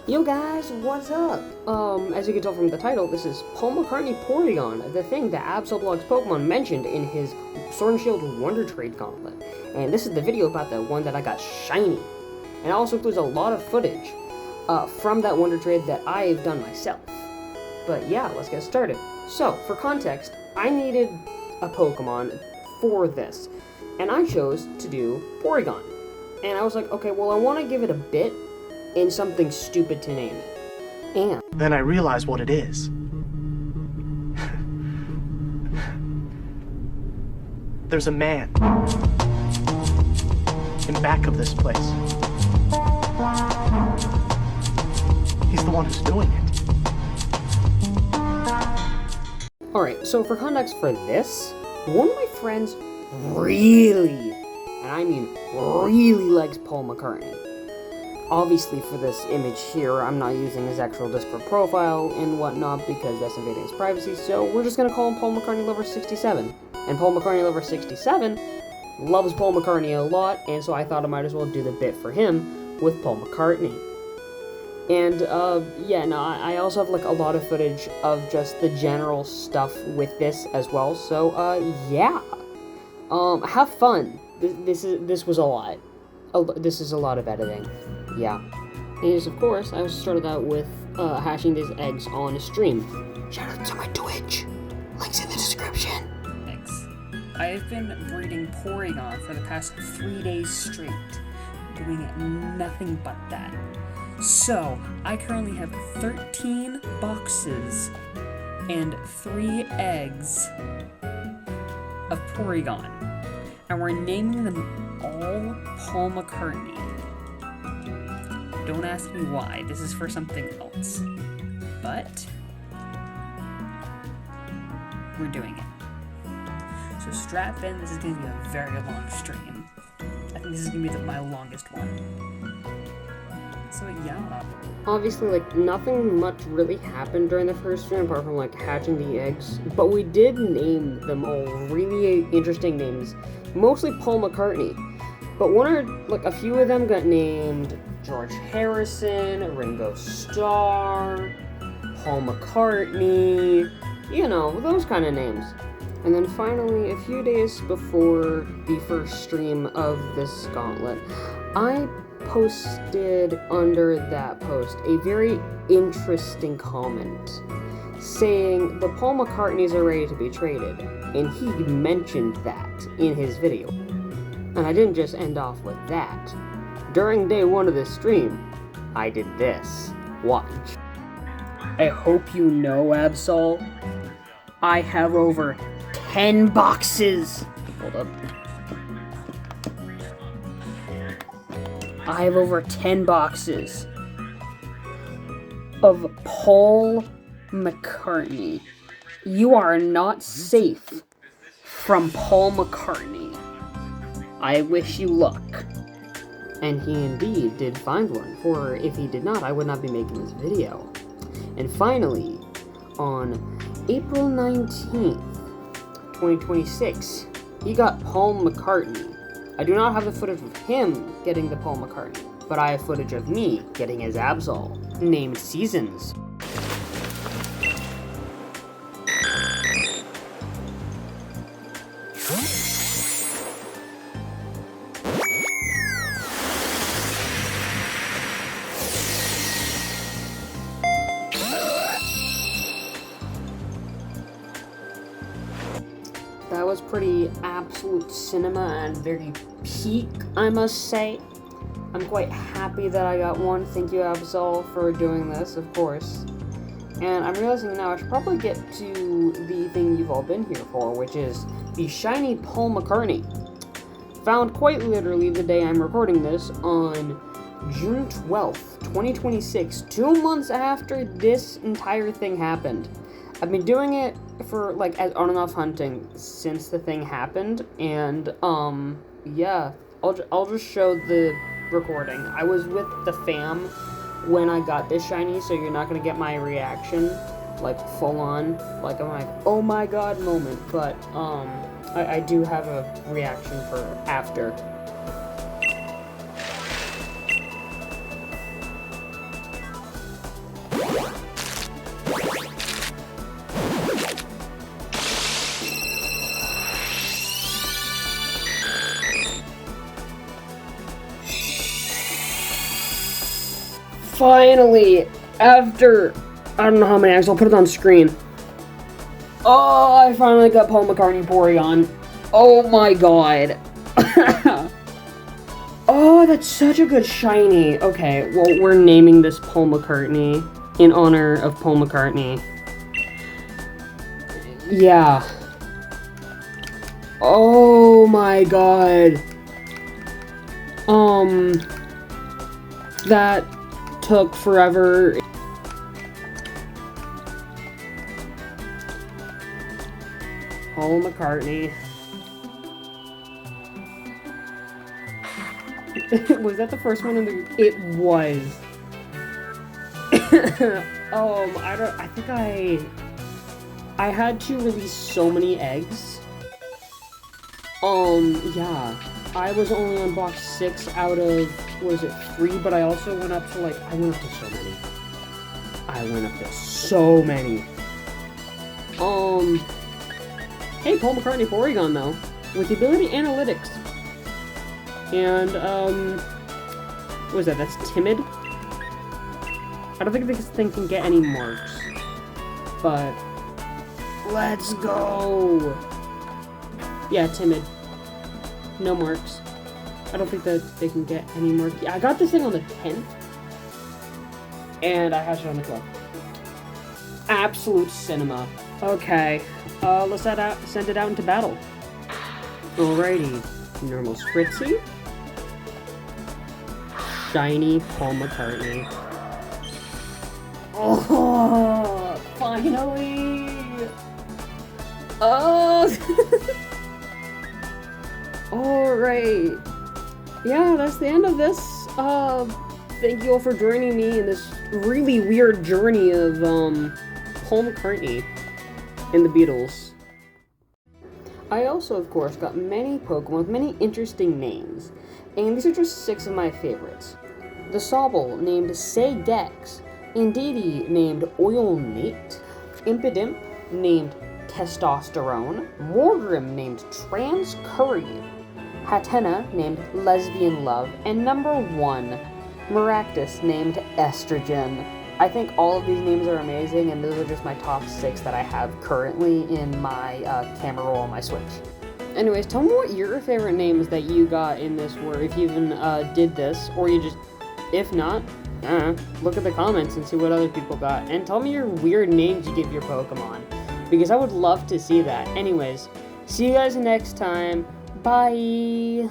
Yo guys, what's up? As you can tell from the title, this is Paul McCartney Porygon, the thing that AbsoBlog's Pokemon mentioned in his Sword and Shield Wonder Trade Gauntlet. And this is the video about the one that I got shiny. And it also includes a lot of footage from that Wonder Trade that I've done myself. But yeah, let's get started. So, for context, I needed a Pokemon for this. And I chose to do Porygon. And I was like, okay, well I want to give it a bit and something stupid to name it. And then I realized what it is. There's a man in back of this place. He's the one who's doing it. Alright, so for context for this, one of my friends really, and I mean really likes Paul McCartney. Obviously, for this image here, I'm not using his actual Discord profile and whatnot because that's invading his privacy, so we're just gonna call him Paul McCartney Lover 67. And Paul McCartney Lover 67 loves Paul McCartney a lot, and so I thought I might as well do the bit for him with Paul McCartney. And, I also have, like, a lot of footage of just the general stuff with this as well, so, have fun. This was a lot. This is a lot of editing. Yeah. And of course, I also started out with hashing these eggs on stream. Shout out to my Twitch. Links in the description. Thanks. I have been breeding Porygon for the past 3 days straight, doing nothing but that. So, I currently have 13 boxes and 3 eggs of Porygon. And we're naming them all Paul McCartney. Don't ask me why, this is for something else. But we're doing it. So strap in, this is going to be a very long stream. I think this is going to be my longest one. So yeah. Obviously, like, nothing much really happened during the first stream apart from, like, hatching the eggs. But we did name them all really interesting names. Mostly Paul McCartney. But a few of them got named George Harrison, Ringo Starr, Paul McCartney, you know, those kind of names. And then finally, a few days before the first stream of this gauntlet, I posted under that post a very interesting comment saying the Paul McCartneys are ready to be traded, and he mentioned that in his video. And I didn't just end off with that. During day 1 of this stream, I did this. Watch. I hope you know, Absol, I have over 10 boxes. Hold up. I have over 10 boxes of Paul McCartney. You are not safe from Paul McCartney. I wish you luck. And he indeed did find one, for if he did not, I would not be making this video. And finally, on April 19th, 2026, he got Paul McCartney. I do not have the footage of him getting the Paul McCartney, but I have footage of me getting his Absol, named Seasons. That was pretty absolute cinema and very peak, I must say. I'm quite happy that I got one. Thank you, Absol, for doing this, of course. And I'm realizing now I should probably get to the thing you've all been here for, which is the shiny Paul McCartney. Found quite literally the day I'm recording this on June 12th, 2026, 2 months after this entire thing happened. I've been doing it for, like, as on and off hunting since the thing happened, and, yeah, I'll just show the recording. I was with the fam when I got this shiny, so you're not gonna get my reaction, like, full on, like, I'm like, oh my god moment, but, I do have a reaction for after. finally, after I don't know how many eggs, I'll put it on screen. Oh, I finally got Paul McCartney Porygon. Oh my god. Oh, that's such a good shiny. Okay, well, we're naming this Paul McCartney in honor of Paul McCartney. Yeah. Oh my god. That took forever. Paul McCartney. Was that the first one in the... It was. I had to release so many eggs. Yeah. I was only on box 6 out of, what is it, 3, but I also went up to, like, I went up to so many. Hey, Paul McCartney Porygon, though, with the ability Analytics. And, what is that? That's Timid? I don't think this thing can get any marks. But, let's go! Yeah, Timid. No marks. I don't think that they can get any marks. Yeah, I got this thing on the 10th. And I hatched it on the 12th. Absolute cinema. Okay. Let's send it out into battle. Alrighty. Normal Spritzy. Shiny Paul McCartney. Oh, finally! Oh! Alright. Yeah, that's the end of this. Thank you all for joining me in this really weird journey of, Paul McCartney and the Beatles. I also, of course, got many Pokemon with many interesting names, and these are just 6 of my favorites. The Sobble, named Saydex. Indeedee, named Oilnate. Impidimp, named Testosterone. Morgrim, named Transcurry. Hatena, named Lesbian Love. And number 1, Maractus, named Estrogen. I think all of these names are amazing, and those are just my top 6 that I have currently in my camera roll on my Switch. Anyways, tell me what your favorite names that you got in this were, if you even did this, or you just, if not, look at the comments and see what other people got, and tell me your weird names you give your Pokemon, because I would love to see that. Anyways, see you guys next time. Bye!